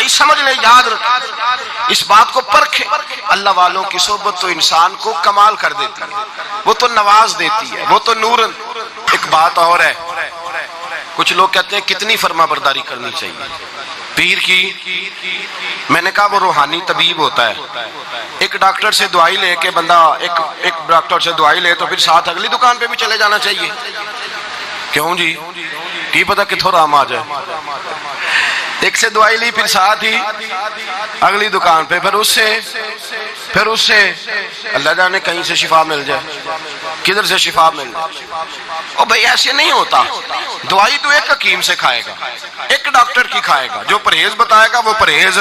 سمجھ لیں، یاد رکھیں، اس بات کو پرکھیں، اللہ والوں کی صحبت تو انسان کو کمال کر دیتی ہے، وہ تو نواز دیتی ہے، وہ تو نور۔ ایک بات اور ہے، کچھ لوگ کہتے ہیں کتنی فرما برداری کرنی چاہیے پیر کی؟ میں نے کہا وہ روحانی طبیب ہوتا ہے، ایک ڈاکٹر سے دوائی لے کے بندہ ایک ڈاکٹر سے دوائی لے تو پھر ساتھ اگلی دکان پہ بھی چلے جانا چاہیے، کیوں جی؟ کی پتہ کتھوں رام آ جائے، ایک سے دوائی لی پھر ساتھ ہی اگلی دکان پہ، پھر اس سے اللہ جانے کہیں سے شفا مل جائے، کدھر سے شفا مل جائے۔ اور بھئی ایسے نہیں ہوتا، دوائی تو ایک حکیم سے کھائے گا، ایک ڈاکٹر کی کھائے گا، جو پرہیز بتائے گا وہ پرہیز،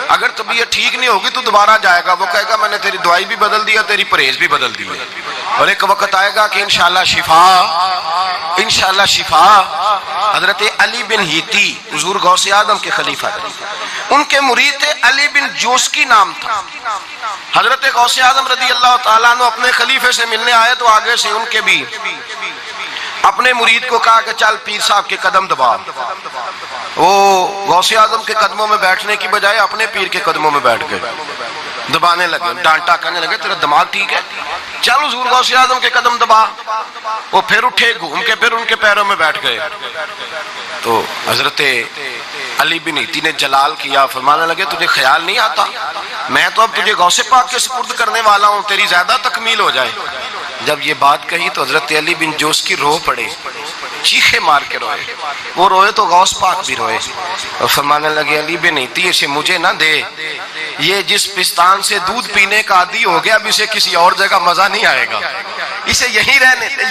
اگر طبیعت ٹھیک نہیں ہوگی تو دوبارہ جائے گا، وہ کہے گا میں نے تیری دوائی بھی بدل دیا، تیری پرہیز بھی بدل دی، اور ایک وقت آئے گا کہ انشاءاللہ شفا۔ حضرت علی بن ہیتی حضور غوث اعظم کے خلیفہ تھے، ان کے مرید تھے علی بن جوسکی نام تھا۔ حضرت غوث اعظم رضی اللہ تعالیٰ عنہ اپنے خلیفے سے ملنے آئے تو آگے سے ان کے بھی اپنے مرید کو کہا کہ چل پیر صاحب کے قدم دبا۔ وہ غوث اعظم کے قدموں میں بیٹھنے کی بجائے اپنے پیر کے قدموں میں بیٹھ گئے، دبانے لگے، ڈانٹا کرنے لگے تیرا دماغ ٹھیک ہے، چل حضور غوث اعظم کے قدم دبا۔ وہ پھر اٹھے، گھوم کے پھر ان کے پیروں میں بیٹھ گئے، تو حضرت علی بن ہیتی نے جلال کیا، فرمانے لگے تجھے خیال نہیں آتا میں تو اب تجھے غوث پاک کے سپرد کرنے والا ہوں، تیری زیادہ تکمیل ہو جائے۔ جب یہ بات کہی تو حضرت علی بن جوسکی رو پڑے، چیخے مار کے روئے، وہ روئے تو غوث پاک بھی روئے، اور فرمانے لگے علی بن ہیتی اسے مجھے نہ دے، یہ جس پستان سے دودھ پینے کا عادی ہو گیا اب اسے کسی اور جگہ مزہ نہیں آئے گا، اسے یہیں رہنے دے،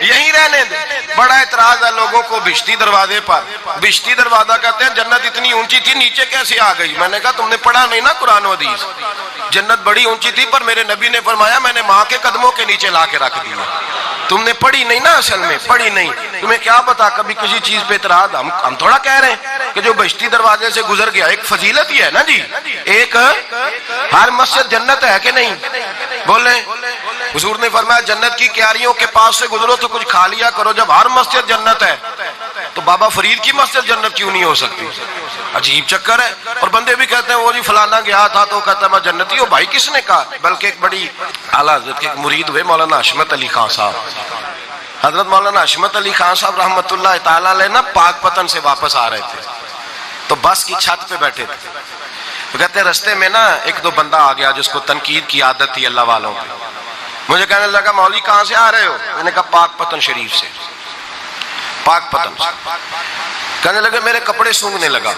یہیں رہنے دے۔ بڑا اعتراض ہے لوگوں کو بہشتی دروازے پر، بہشتی دروازہ کہتے ہیں جنت اتنی اونچی تھی نیچے کیسے آ گئی؟ میں نے کہا تم نے پڑھا نہیں نا قرآن و حدیث، جنت بڑی اونچی تھی پر میرے نبی نے فرمایا میں نے ماں کے قدموں کے نیچے لا کے رکھ دیا، تم نے پڑھی نہیں نا، اصل میں پڑھی نہیں، تمہیں کیا پتا کبھی کسی چیز پہ اعتراض۔ ہم تھوڑا کہہ رہے ہیں کہ جو بہشتی دروازے سے گزر گیا، ایک فضیلت ہی ہے نا جی، ایک ہر مسجد جنت ہے کہ نہیں؟ بولیں، حضور نے فرمایا جنت کی کیاریوں کے پاس سے گزرو تو کچھ کھا لیا کرو، جب ہر مسجد جنت ہے تو بابا فرید کی مسجد جنت کیوں نہیں ہو سکتی؟ عجیب چکر ہے۔ اور بندے بھی کہتے ہیں وہ جی فلانا گیا تھا تو کہتا ہے میں جنتی ہوں، بھائی کس نے کہا؟ بلکہ ایک بڑی اعلیٰ حضرت کے ایک مرید ہوئے مولانا حشمت علی خان صاحب، حضرت مولانا حشمت علی خان صاحب رحمۃ اللہ تعالیٰ علیہ نا پاک پتن سے واپس آ رہے تھے تو بس کی چھت پہ بیٹھے تھے، تو کہتے ہیں رستے میں نا ایک دو بندہ آ گیا جس کو تنقید کی عادت تھی اللہ والوں کی، مجھے کہنے لگا مولوی کہاں سے آ رہے ہو؟ میں نے کہا پاک پتن شریف سے، پاک پتن سے۔ کہنے لگے میرے کپڑے سونگنے لگا،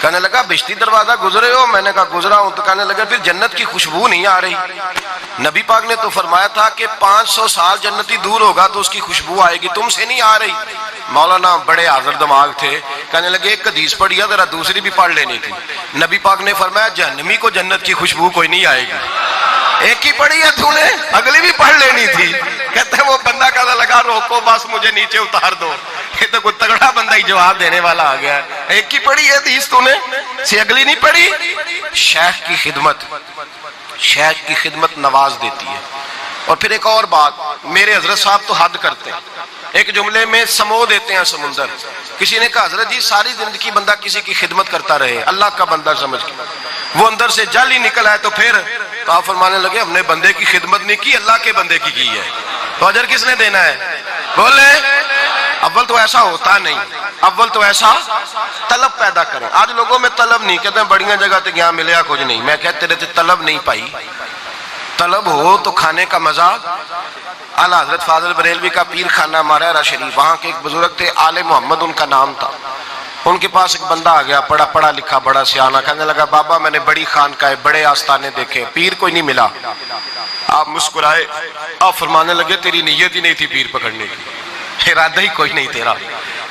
کہنے لگا بہشتی دروازہ گزرے ہو؟ میں نے کہا گزرا ہوں۔ تو کہنے لگے پھر جنت کی خوشبو نہیں آ رہی؟ نبی پاک نے تو فرمایا تھا کہ 500 سال جنتی دور ہوگا تو اس کی خوشبو آئے گی، تم سے نہیں آ رہی؟ مولانا بڑے حاضر دماغ تھے، کہنے لگے ایک حدیث پڑھی ہے ذرا دوسری بھی پڑھ لینی تھی، نبی پاک نے فرمایا جہنمی کو جنت کی خوشبو کوئی نہیں آئے گی، ایک ہی پڑھی ہے تو نے اگلی بھی پڑھ لینی تھی۔ کہتے ہیں وہ بندہ کہنے لگا روکو بس مجھے نیچے اتار دو، یہ تو کوئی تگڑا بندہ ہی جواب دینے والا آ گیا ہے، ایک ہی پڑھی ہے حدیث تو نے سے اگلی نہیں پڑھی۔ شیخ کی خدمت نواز دیتی ہے۔ اور پھر ایک اور بات، میرے حضرت صاحب تو حد کرتے ہیں، ایک جملے میں سمو دیتے ہیں سمندر۔ کسی نے کہا حضرت جی ساری زندگی بندہ کسی کی خدمت کرتا رہے اللہ کا بندہ سمجھ کے، وہ اندر سے جل ہی نکل آئے تو پھر تو آپ فرمانے لگے ہم نے بندے کی خدمت نہیں کی، اللہ کے بندے کی ہے، تو اجر کس نے دینا ہے؟ بولے اول تو ایسا ہوتا نہیں، اول تو ایسا طلب پیدا کریں۔ آج لوگوں میں طلب نہیں، کہتے ہیں بڑیاں جگہ تے گیا ملیا کچھ نہیں، میں کہتے رہتے طلب نہیں پائی، طلب ہو تو کھانے کا مزہ۔ اعلیٰ حضرت فاضل بریلوی کا پیر خانہ مارہرہ شریف، وہاں کے ایک بزرگ تھے آل محمد ان کا نام تھا، ان کے پاس ایک بندہ آ گیا پڑھا لکھا بڑا سیانہ، کہنے لگا بابا میں نے بڑی خانقاہیں بڑے آستانے دیکھے پیر کوئی نہیں ملا۔ آپ مسکرائے، آپ فرمانے لگے تیری نیت ہی نہیں تھی پیر پکڑنے کی، ارادہ ہی کوئی نہیں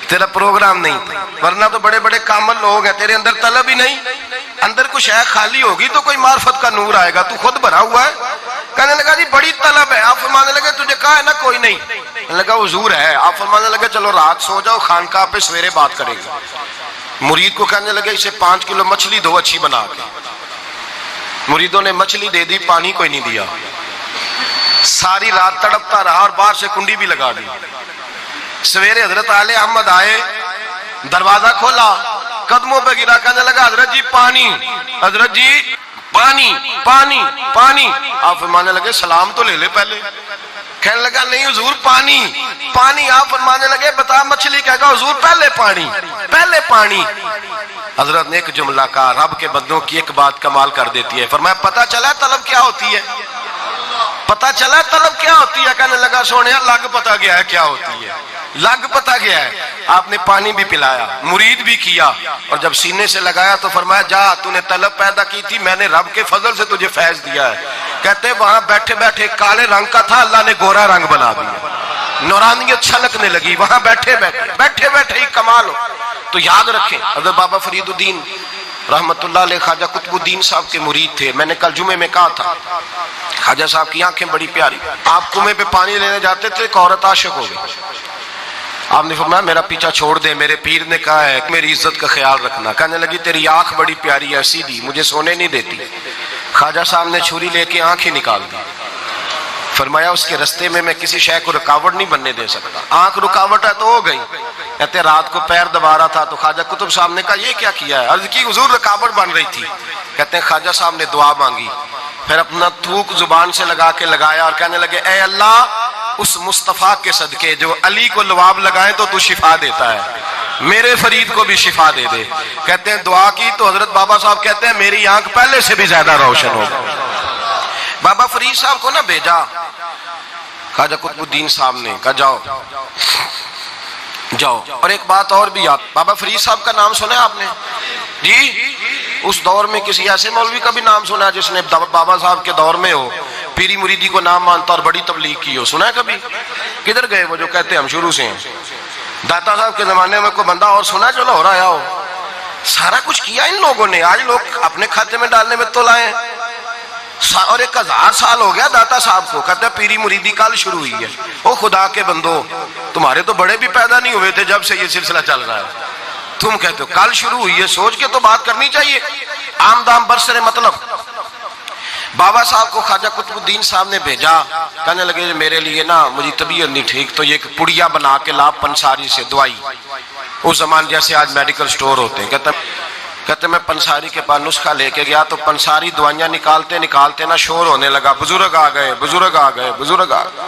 تیرا پروگرام نہیں تھا، ورنہ تو بڑے بڑے کامل لوگ ہیں، تیرے اندر طلب ہی نہیں، اندر کچھ ہے خالی ہوگی تو کوئی معرفت کا نور آئے گا، تو خود بھرا ہوا ہے۔ کہنے لگا جی بڑی طلب ہے، آپ فرمانے لگے تجھے کہا ہے نا کوئی نہیں؟ کہنے لگا حضور ہے، آپ فرمانے لگے چلو رات سو جاؤ خانقاہ پہ سویرے بات کرے گا۔ مرید کو کہنے لگے اسے 5 کلو مچھلی دو اچھی بنا کے، مریدوں نے مچھلی دے دی، پانی کوئی نہیں دیا، ساری رات تڑپتا رہا اور باہر سے کنڈی بھی لگا دی۔ سویرے حضرت آل احمد آئے، دروازہ کھولا، قدموں پہ گرا، کہنے لگا حضرت جی پانی، حضرت جی پانی پانی پانی۔ آپ فرمانے لگے سلام تو لے لے پہلے۔ کہنے لگا نہیں حضور پانی پانی۔ آپ فرمانے لگے بتا مچھلی کہے گا حضور پہلے پانی پہلے پانی۔ حضرت نے ایک جملہ کہا، رب کے بندوں کی ایک بات کمال کر دیتی ہے، فرمایا پتہ چلا طلب کیا ہوتی ہے؟ پتہ چلا طلب کیا ہوتی ہے؟ کہنے لگا سونے لگ پتہ گیا ہے کیا ہوتی ہے، لگ پتہ گیا ہے۔ آپ نے پانی بھی پلایا، مرید بھی کیا، اور جب سینے سے لگایا تو فرمایا جا تو نے طلب پیدا کی تھی، میں نے رب کے فضل سے تجھے فیض دیا ہے۔ کہتے وہاں بیٹھے بیٹھے کالے رنگ کا تھا، اللہ نے گورا رنگ بنا دیا، نورانیت چھلکنے لگی وہاں بیٹھے بیٹھے ہی کمال ہو۔ تو یاد رکھیں حضرت بابا فرید الدین رحمت اللہ علیہ خواجہ قطب الدین صاحب کے مرید تھے۔ میں نے کل جمعے میں کہا تھا خواجہ صاحب کی آنکھیں بڑی پیاری، آپ کنویں پہ پانی لینے جاتے تھے، ایک عورت عاشق ہو گئی، آپ نے فرمایا میرا پیچھا چھوڑ دے، میرے پیر نے کہا ہے میری عزت کا خیال رکھنا۔ کہنے لگی تیری آنکھ بڑی پیاری ہے سیدھی، مجھے سونے نہیں دیتی۔ خواجہ صاحب نے چھری لے کے آنکھ ہی نکال دی، فرمایا اس کے رستے میں کسی شے کو رکاوٹ نہیں بننے دے سکتا، آنکھ رکاوٹ ہے تو ہو گئی۔ کہتے رات کو پیر دبا رہا تھا تو خواجہ قطب صاحب نے کہا یہ کیا کیا ہے؟ عرض کی حضور رکاوٹ بن رہی تھی۔ کہتے ہیں خواجہ صاحب نے دعا مانگی، پھر اپنا تھوک زبان سے لگا کے لگایا اور کہنے لگے اے اللہ اس مصطفیٰ کے صدقے جو علی کو لواب لگائیں تو تو شفا دیتا ہے، میرے فرید کو بھی شفا دے دے۔ کہتے ہیں دعا کی تو حضرت بابا صاحب کہتے ہیں میری آنکھ پہلے سے بھی زیادہ روشن ہو گئی۔ بابا فرید صاحب کو نہ بھیجا خواجہ قطب الدین صاحب نے، کہا جاؤ جاؤ۔ اور ایک بات اور بھی یاد، بابا فرید صاحب کا نام سنا ہے آپ نے جی؟ اس دور میں کسی ایسے مولوی کا بھی نام سنا ہے جس نے بابا صاحب کے دور میں ہو پیری مریدی کو نام مانتا اور بڑی تبلیغ کی ہو؟ سنا ہے کبھی؟ کدھر گئے وہ جو کہتے ہیں ہم شروع سے ہیں؟ داتا صاحب کے زمانے میں کوئی بندہ اور سنا جو لاہور آیا ہو؟ سارا کچھ کیا ان لوگوں نے، آج لوگ اپنے کھاتے میں ڈالنے میں تو لائے، اور 1000 سال ہو گیا داتا صاحب کو، کہتے ہیں پیری مریدی کل شروع ہوئی ہے۔ او خدا کے بندو، تمہارے تو بڑے بھی پیدا نہیں ہوئے تھے جب سے یہ سلسلہ چل رہا ہے، تم کہتے ہو کل شروع ہوئی ہے، سوچ کے تو بات کرنی چاہیے، عام دام برسر مطلب۔ بابا صاحب کو خواجہ قطب الدین صاحب نے بھیجا، کہنے لگے میرے لیے نا مجھے طبیعت نہیں ٹھیک، تو یہ ایک پڑیا بنا کے لا پنساری سے دوائی، اس زمان جیسے آج میڈیکل سٹور ہوتے ہیں۔ کہتے میں پنساری کے پاس نسخہ لے کے گیا تو پنساری دوائیاں نکالتے نکالتے نا شور ہونے لگا، بزرگ آ گئے بزرگ آ گئے بزرگ آ گئے۔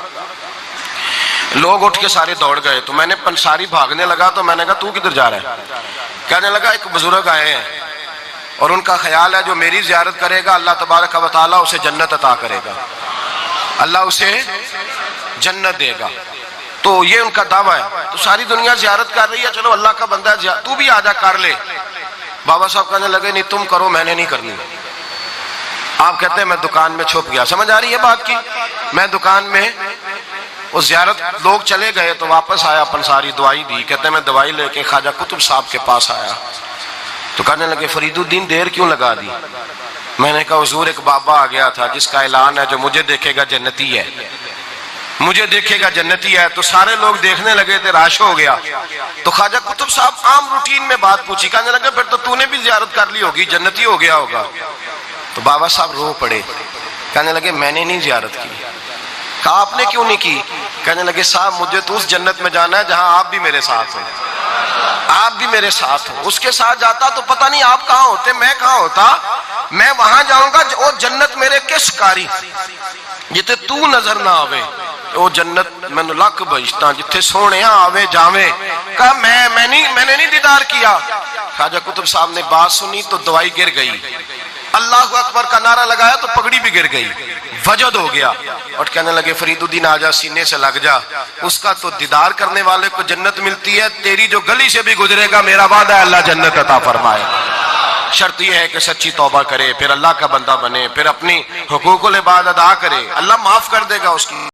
لوگ اٹھ کے سارے دوڑ گئے تو میں نے پنساری بھاگنے لگا تو میں نے کہا تو کدھر جا رہا ہے؟ کہنے لگا ایک بزرگ آئے ہیں اور ان کا خیال ہے جو میری زیارت کرے گا اللہ تبارک و تعالیٰ اسے جنت عطا کرے گا، اللہ اسے جنت دے گا، تو یہ ان کا دعویٰ ہے۔ تو ساری دنیا زیارت کر رہی ہے، چلو اللہ کا بندہ ہے تو بھی آجا کر لے۔ بابا صاحب کہنے لگے نہیں تم کرو، میں نے نہیں کرنی۔ آپ کہتے ہیں میں دکان میں چھپ گیا، سمجھ آ رہی ہے بات کی؟ میں دکان میں وہ زیارت لوگ چلے گئے تو واپس آیا، پنساری دوائی دی، کہتے ہیں میں دوائی لے کے خواجہ قطب صاحب کے پاس آیا تو کہنے لگے فرید الدین دیر کیوں لگا دی؟ میں نے کہا حضور ایک بابا آ گیا تھا جس کا اعلان ہے جو مجھے دیکھے گا جنتی ہے، مجھے دیکھے گا جنتی ہے، تو سارے لوگ دیکھنے لگے تھے، راش ہو گیا۔ تو خواجہ قطب صاحب عام روٹین میں بات پوچھی، کہنے لگے پھر تو نے بھی زیارت کر لی ہوگی، جنتی ہو گیا ہوگا۔ تو بابا صاحب رو پڑے، کہنے لگے میں نے نہیں زیارت کی۔ کہا آپ نے کیوں نہیں کی؟ کہنے لگے صاحب مجھے تو اس جنت میں جانا ہے جہاں آپ بھی میرے ساتھ ہو، آپ بھی میرے ساتھ ہو۔ اس کے ساتھ جاتا تو پتہ نہیں آپ کہاں ہوتے، میں کہاں ہوتا، میں وہاں جاؤں گا وہ جنت میرے کس کاری جتے تو نظر نہ آوے، وہ جنت میں لکھ بہشتاں جتھے سونے آوے جاوے۔ کہا میں نے نہیں دیدار کیا۔ خواجہ قطب صاحب نے بات سنی تو دوائی گر گئی، اللہ اکبر کا نعرہ لگایا تو پگڑی بھی گر گئی، وجد ہو گیا، اور کہنے لگے فرید الدین آجا سینے سے لگ جا، اس کا تو دیدار کرنے والے کو جنت ملتی ہے، تیری جو گلی سے بھی گزرے گا میرا وعدہ ہے اللہ جنت عطا فرمائے۔ شرط یہ ہے کہ سچی توبہ کرے، پھر اللہ کا بندہ بنے، پھر اپنی حقوق العباد ادا کرے، اللہ معاف کر دے گا اس کی۔